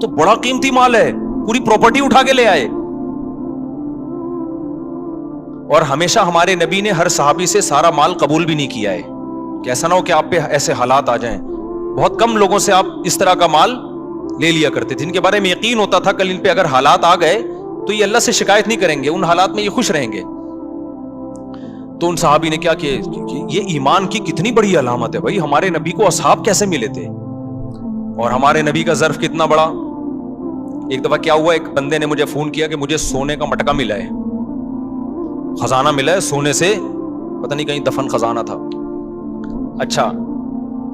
تو بڑا قیمتی مال ہے, پوری پراپرٹی اٹھا کے لے آئے. اور ہمیشہ ہمارے نبی نے ہر صحابی سے سارا مال قبول بھی نہیں کیا ہے, کہ ایسا نہ ہو کہ آپ پہ ایسے حالات آ جائیں. بہت کم لوگوں سے آپ اس طرح کا مال لے لیا کرتے تھے, جن کے بارے میں یقین ہوتا تھا کل ان پہ اگر حالات آ گئے تو یہ اللہ سے شکایت نہیں کریں گے, ان حالات میں یہ خوش رہیں گے. تو ان صحابی نے کیا کہ یہ ایمان کی کتنی بڑی علامت ہے بھائی, ہمارے نبی کو اصحاب کیسے ملے تھے, اور ہمارے نبی کا ظرف کتنا بڑا. ایک دفعہ کیا ہوا, ایک بندے نے مجھے فون کیا کہ مجھے سونے کا مٹکا ملا ہے, خزانہ ملا ہے سونے سے, پتہ نہیں کہیں دفن خزانہ تھا. اچھا,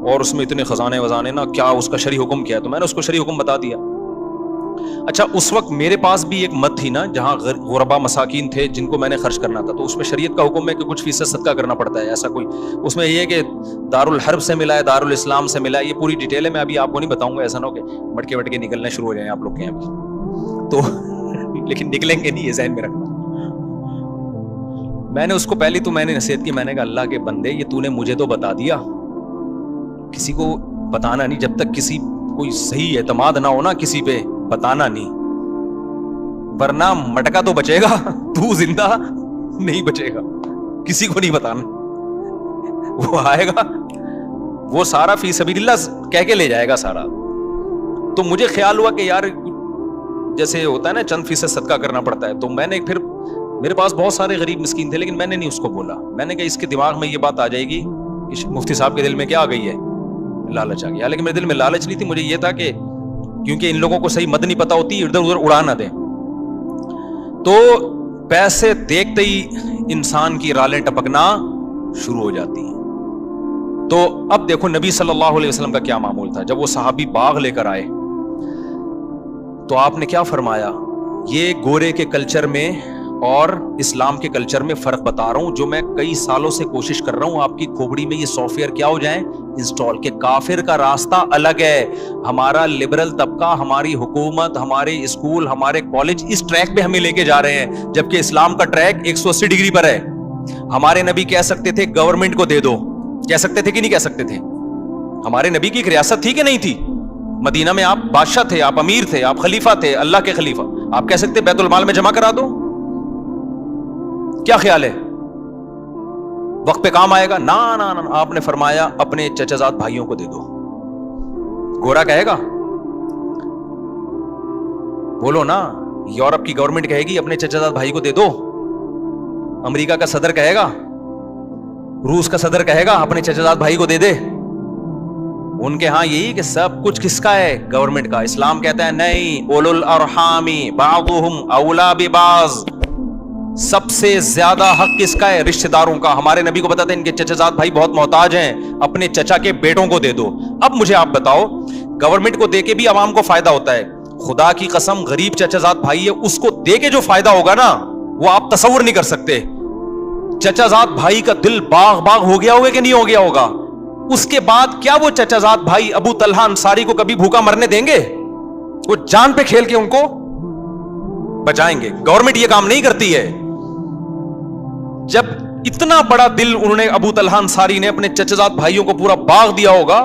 اور اس میں اتنے خزانے وزانے نا, کیا اس کا شرعی حکم کیا ہے؟ تو میں نے اس کو شرعی حکم بتا دیا. اچھا, اس وقت میرے پاس بھی ایک مد تھی نا, جہاں غربا مساکین تھے جن کو میں نے خرچ کرنا تھا, تو اس میں شریعت کا حکم ہے کہ کچھ فیصد صدقہ کرنا پڑتا ہے. ایسا کوئی اس میں یہ ہے کہ دارالحرب سے ملا ہے, دارالاسلام سے ملا ہے, یہ پوری ڈیٹیل ہے, میں ابھی آپ کو نہیں بتاؤں گا, ایسا نہ ہو کہ مٹکے وٹکے نکلنے شروع ہو جائیں آپ لوگ کے یہاں تو لیکن نکلیں گے نہیں, یہ ذہن میں رکھنا. میں نے اس کو پہلی تو میں نے نصیحت کی, میں نے کہا اللہ کے بندے, یہ تو نے مجھے تو بتا دیا, کسی کو بتانا نہیں, جب تک کسی کوئی صحیح اعتماد نہ ہونا کسی پہ بتانا نہیں, ورنہ مٹکا تو بچے گا, تو زندہ نہیں بچے گا. کسی کو نہیں بتانا, وہ آئے گا وہ سارا فی سبیل اللہ کہہ کے لے جائے گا سارا. تو مجھے خیال ہوا کہ یار جیسے ہوتا ہے نا چند فیصد صدقہ کرنا پڑتا ہے, تو میں نے پھر, میرے پاس بہت سارے غریب مسکین تھے لیکن میں نے نہیں اس کو بولا. میں نے کہا اس کے دماغ میں یہ بات آ جائے گی, مفتی صاحب کے دل میں کیا آ گئی ہے, لالچ آ گیا. لیکن میرے دل میں لالچ نہیں تھی, مجھے یہ تھا کہ کیونکہ ان لوگوں کو صحیح مد نہیں پتا ہوتی, ادھر ادھر اڑا نہ دیں. تو پیسے دیکھتے ہی انسان کی رالیں ٹپکنا شروع ہو جاتی ہیں. تو اب دیکھو نبی صلی اللہ علیہ وسلم کا کیا معمول تھا. جب وہ صحابی باغ لے کر آئے تو آپ نے کیا فرمایا, یہ گورے کے کلچر میں اور اسلام کے کلچر میں فرق بتا رہا ہوں, جو میں کئی سالوں سے کوشش کر رہا ہوں آپ کی کھوپڑی میں یہ سافٹ ویئر کیا ہو جائیں, انسٹال, کہ کافر کا راستہ الگ ہے, ہمارا لبرل طبقہ, ہماری حکومت, ہمارے اسکول, ہمارے کالج اس ٹریک پہ ہمیں لے کے جا رہے ہیں, جبکہ اسلام کا ٹریک 180 ڈگری پر ہے. ہمارے نبی کہہ سکتے تھے گورنمنٹ کو دے دو, کہہ سکتے تھے کہ نہیں کہہ سکتے تھے؟ ہمارے نبی کی ایک ریاست تھی کہ نہیں تھی؟ مدینہ میں آپ بادشاہ تھے, آپ امیر تھے, آپ خلیفہ تھے, اللہ کے خلیفہ. آپ کہہ سکتے بیت المال میں جمع کرا دو, کیا خیال ہے وقت پہ کام آئے گا؟ نا نا نا, آپ نے فرمایا اپنے چچا زاد بھائیوں کو دے دو. گورا کہے گا؟ بولو نا. یورپ کی گورنمنٹ کہے گی اپنے چچا زاد بھائی کو دے دو, امریکہ کا صدر کہے گا, روس کا صدر کہے گا اپنے چچا زاد بھائی کو دے دے. ان کے ہاں یہی کہ سب کچھ کس کا ہے, گورنمنٹ کا. اسلام کہتا ہے نہیں, اولو الارحام بعضهم اولا ببعض, سب سے زیادہ حق کس کا ہے؟ رشتہ داروں کا. ہمارے نبی کو پتا تھا ان کے چچا زاد بھائی بہت محتاج ہیں, اپنے چچا کے بیٹوں کو دے دو. اب مجھے آپ بتاؤ, گورنمنٹ کو دے کے بھی عوام کو فائدہ ہوتا ہے, خدا کی قسم غریب چچا زاد بھائی ہے, اس کو دے کے جو فائدہ ہوگا نا وہ آپ تصور نہیں کر سکتے. چچا زاد بھائی کا دل باغ باغ ہو گیا ہوگا کہ نہیں ہو گیا ہوگا. اس کے بعد کیا وہ چچا زاد بھائی ابو طلحہ انصاری کو کبھی بھوکا مرنے دیں گے؟ وہ جان پہ کھیل کے ان کو بچائیں گے. گورنمنٹ یہ کام نہیں کرتی ہے. جب اتنا بڑا دل انہوں نے, ابو طلحہ انصاری نے اپنے چچا زاد بھائیوں کو پورا باغ دیا ہوگا,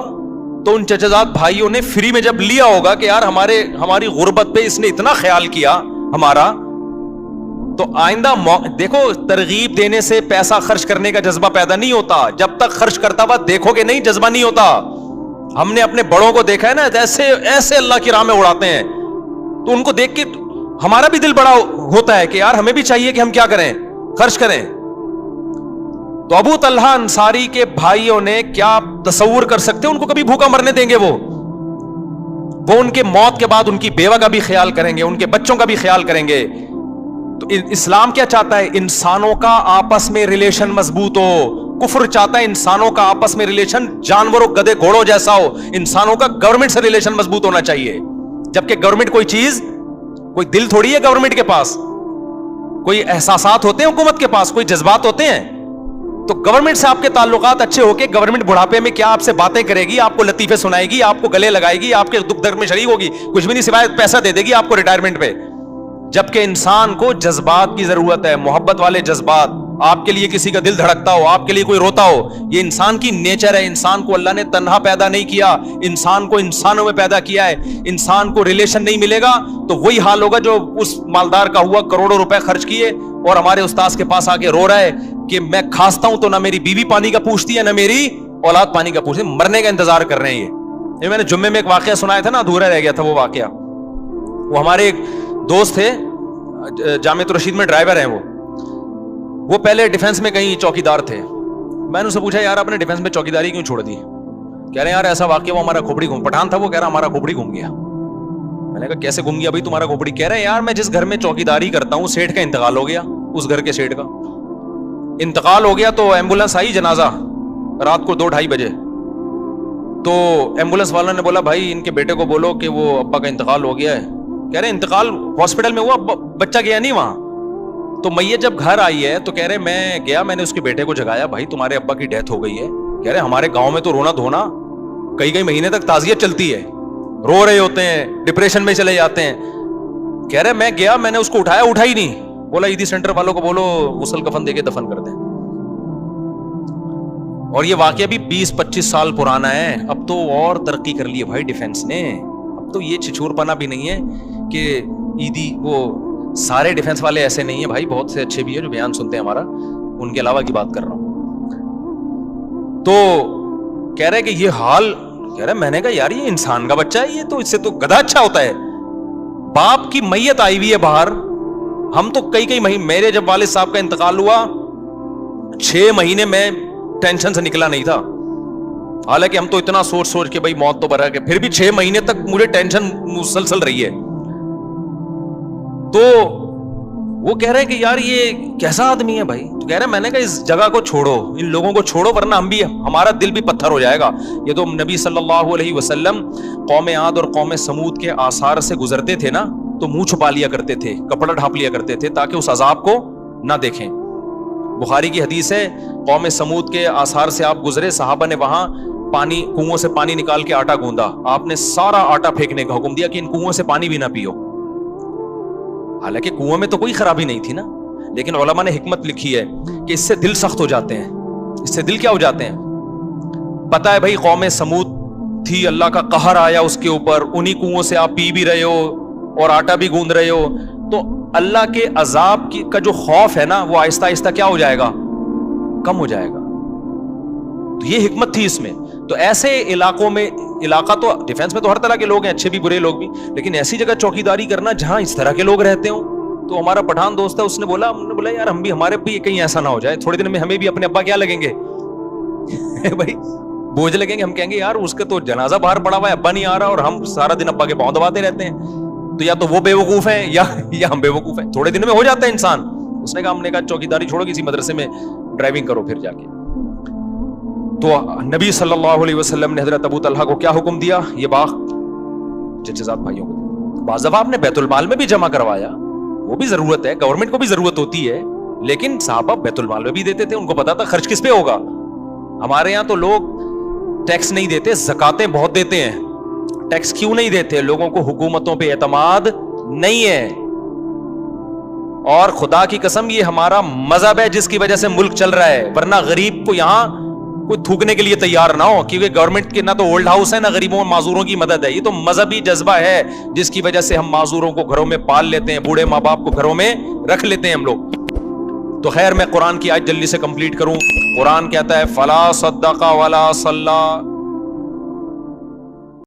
تو ان چچا زاد بھائیوں نے فری میں جب لیا ہوگا کہ یار ہماری غربت پہ اس نے اتنا خیال کیا ہمارا, تو آئندہ دیکھو ترغیب دینے سے پیسہ خرچ کرنے کا جذبہ پیدا نہیں ہوتا. جب تک خرچ کرتا ہوا دیکھو گے نہیں, جذبہ نہیں ہوتا. ہم نے اپنے بڑوں کو دیکھا ہے نا, ایسے اللہ کی راہ میں اڑاتے ہیں, تو ان کو دیکھ کے ہمارا بھی دل بڑا ہوتا ہے کہ یار ہمیں بھی چاہیے کہ ہم کیا کریں, خرچ کریں. تو ابو طلحہ انصاری کے بھائیوں نے کیا تصور کر سکتے ان کو کبھی بھوکا مرنے دیں گے؟ وہ ان کے موت کے بعد ان کی بیوہ کا بھی خیال کریں گے, ان کے بچوں کا بھی خیال کریں گے. تو اسلام کیا چاہتا ہے؟ انسانوں کا آپس میں ریلیشن مضبوط ہو. کفر چاہتا ہے انسانوں کا آپس میں ریلیشن جانوروں گدے گھوڑوں جیسا ہو. انسانوں کا گورنمنٹ سے ریلیشن مضبوط ہونا چاہیے, جبکہ گورنمنٹ کوئی چیز, کوئی دل تھوڑی ہے گورنمنٹ کے پاس, کوئی احساسات ہوتے ہیں حکومت کے پاس, کوئی جذبات ہوتے ہیں. تو گورنمنٹ سے آپ کے تعلقات اچھے ہو کے گورنمنٹ بڑھاپے میں کیا آپ سے باتیں کرے گی, آپ کو لطیفے سنائے گی, آپ کو گلے لگائے گی, آپ کے دکھ درد میں شریک ہوگی, کچھ بھی نہیں سوائے پیسہ دے دے گی آپ کو ریٹائرمنٹ پہ. جبکہ انسان کو جذبات کی ضرورت ہے, محبت والے جذبات. آپ کے لیے کسی کا دل دھڑکتا ہو, آپ کے لیے کوئی روتا ہو. یہ انسان کی نیچر ہے. انسان کو اللہ نے تنہا پیدا نہیں کیا, انسان کو انسانوں میں پیدا کیا ہے. انسان کو ریلیشن نہیں ملے گا تو وہی حال ہوگا جو اس مالدار کا ہوا, کروڑوں روپے خرچ کیے اور ہمارے استاذ کے پاس آ کے رو رہا ہے کہ میں کھانستا ہوں تو نہ میری بیوی پانی کا پوچھتی ہے نہ میری اولاد پانی کا پوچھتی ہے. مرنے کا انتظار کر رہے ہیں. یہ میں نے جمعے میں ایک واقعہ سنایا تھا نا, ادھورا رہ گیا تھا وہ واقعہ. وہ ہمارے ایک دوست تھے, جامعۃ الرشید میں ڈرائیور ہیں وہ پہلے ڈیفنس میں کہیں چوکیدار تھے. میں نے ان سے پوچھا یار آپ نے ڈیفنس میں چوکیداری کیوں چھوڑ دی؟ کہہ رہے ہیں یار ایسا واقعہ, وہ ہمارا کھوپڑی گھوم, پٹھان تھا وہ, کہہ رہا ہمارا کھوپڑی گھوم گیا. میں نے کہا کیسے گھوم گیا بھائی تمہارا کھوپڑی؟ کہہ رہے ہیں یار میں جس گھر میں چوکیداری کرتا ہوں سیٹھ کا انتقال ہو گیا, اس گھر کے سیٹھ کا انتقال ہو گیا تو ایمبولینس آئی جنازہ رات کو 2-2:30 بجے. تو ایمبولینس والوں نے بولا بھائی ان کے بیٹے کو بولو کہ وہ ابا کا انتقال ہو گیا ہے. کہہ رہے انتقال ہاسپٹل میں ہوا, بچہ گیا نہیں وہاں. تو میت جب گھر آئی ہے تو کہہ رہے میں گیا, میں نے اس کے بیٹے کو جگایا, بھائی تمہارے ابا کی ڈیتھ ہو گئی ہے. کہہ رہے ہمارے گاؤں میں تو رونا دھونا کئی مہینے تک تعزیت چلتی ہے, رو رہے ہوتے ہیں, ڈپریشن میں چلے جاتے ہیں. کہہ رہے میں گیا, میں نے اس کو اٹھایا, اٹھا ہی نہیں. بولا عیدی سینٹر والوں کو بولو غسل کفن دے کے دفن کر دیں. اور یہ واقعہ بھی 20-25 سال پرانا ہے. اب تو اور ترقی کر لی ہے بھائی ڈیفنس نے. اب تو یہ چھچور پنا بھی نہیں ہے کہ عیدی, وہ سارے ڈیفنس والے ایسے نہیں ہیں بھائی, بہت سے اچھے بھی ہیں جو بیان سنتے ہیں ہمارا, ان کے علاوہ کی بات کر رہا ہوں. تو کہہ رہے کہ یہ حال, کہہ رہے میں نے کہا یار یہ انسان کا بچہ ہے, یہ تو اس سے تو گدھا اچھا ہوتا ہے. باپ کی میت آئی ہوئی ہے باہر, ہم تو کئی مہینے, میرے جب والد صاحب کا انتقال ہوا 6 مہینے میں ٹینشن سے نکلا نہیں تھا. حالانکہ ہم تو اتنا سوچ کے بھائی موت تو برا کے, پھر بھی 6 مہینے تک مجھے ٹینشن مسلسل رہی ہے. تو وہ کہہ رہے ہیں کہ یار یہ کیسا آدمی ہے بھائی. تو کہہ رہے ہیں میں نے کہا اس جگہ کو چھوڑو, ان لوگوں کو چھوڑو, ورنہ ہمارا دل بھی پتھر ہو جائے گا. یہ تو نبی صلی اللہ علیہ وسلم قوم عاد اور قوم سمود کے آثار سے گزرتے تھے نا, تو منہ چھپا لیا کرتے تھے, کپڑا ڈھانپ لیا کرتے تھے تاکہ اس عذاب کو نہ دیکھیں. بخاری کی حدیث ہے, قوم سمود کے آثار سے آپ گزرے, صحابہ نے وہاں پانی, کنووں سے پانی نکال کے آٹا گوندا, آپ نے سارا آٹا پھینکنے کا حکم دیا کہ ان کنووں سے پانی بھی نہ پیو. حالانکہ کنویں میں تو کوئی خرابی نہیں تھی نا, لیکن علماء نے حکمت لکھی ہے کہ اس سے دل سخت ہو جاتے ہیں. اس سے دل کیا ہو جاتے ہیں؟ پتہ ہے بھائی قوم سمود تھی, اللہ کا قہر آیا اس کے اوپر, انہی کنووں سے آپ پی بھی رہے ہو اور آٹا بھی گوند رہے ہو, تو اللہ کے عذاب کا جو خوف ہے نا وہ آہستہ آہستہ کیا ہو جائے گا, کم ہو جائے گا. تو یہ حکمت تھی اس میں. تو ایسے علاقوں میں, علاقہ تو ڈیفنس میں تو ہر طرح کے لوگ ہیں, اچھے بھی برے لوگ بھی, لیکن ایسی جگہ چوکیداری کرنا جہاں اس طرح کے لوگ رہتے ہوں. تو ہمارا پٹھان دوست ہے, اس نے بولا یار ہم بھی, ہمارے بھی کہیں ایسا نہ ہو جائے, تھوڑے دن میں ہمیں بھی اپنے ابا کیا لگیں گے بھائی, بوجھ لگیں گے. ہم کہیں گے یار اس کا تو جنازہ باہر پڑا ہوا ہے, ابا نہیں آ رہا, اور ہم سارا دن ابا کے پاؤں دباتے رہتے ہیں. تو یا تو وہ بے وقوف ہیں یا ہم بے وقوف ہیں. تھوڑے دن میں ہو جاتا ہے انسان. اس نے کہا, ہم نے کہا چوکیداری چھوڑو, کسی مدرسے میں ڈرائیونگ کرو پھر جا کے. تو نبی صلی اللہ علیہ وسلم نے حضرت ابو طلحہ کو کیا حکم دیا, یہ باغ چچے زاد بھائیوں کو, بعض دفعہ آپ نے بیت المال میں بھی جمع کروایا, وہ بھی ضرورت ہے, گورنمنٹ کو بھی ضرورت ہوتی ہے, لیکن صحابہ بیت المال میں بھی دیتے تھے, ان کو پتا تھا خرچ کس پہ ہوگا. ہمارے یہاں تو لوگ ٹیکس نہیں دیتے, زکاتیں بہت دیتے ہیں. ٹیکس کیوں نہیں دیتے؟ لوگوں کو حکومتوں پہ اعتماد نہیں ہے. اور خدا کی قسم یہ ہمارا مذہب ہے جس کی وجہ سے ملک چل رہا ہے, ورنہ غریب کو یہاں کوئی تھوکنے کے لیے تیار نہ ہو, کیونکہ گورنمنٹ کے نہ تو اولڈ ہاؤس ہے نہ غریبوں اور معذوروں کی مدد ہے. یہ تو مذہبی جذبہ ہے جس کی وجہ سے ہم معذوروں کو گھروں میں پال لیتے ہیں, بوڑھے ماں باپ کو گھروں میں رکھ لیتے ہیں ہم لوگ. تو خیر میں قرآن کی آیت جلدی سے کمپلیٹ کروں. قرآن کہتا ہے فلا صدق ولا صلی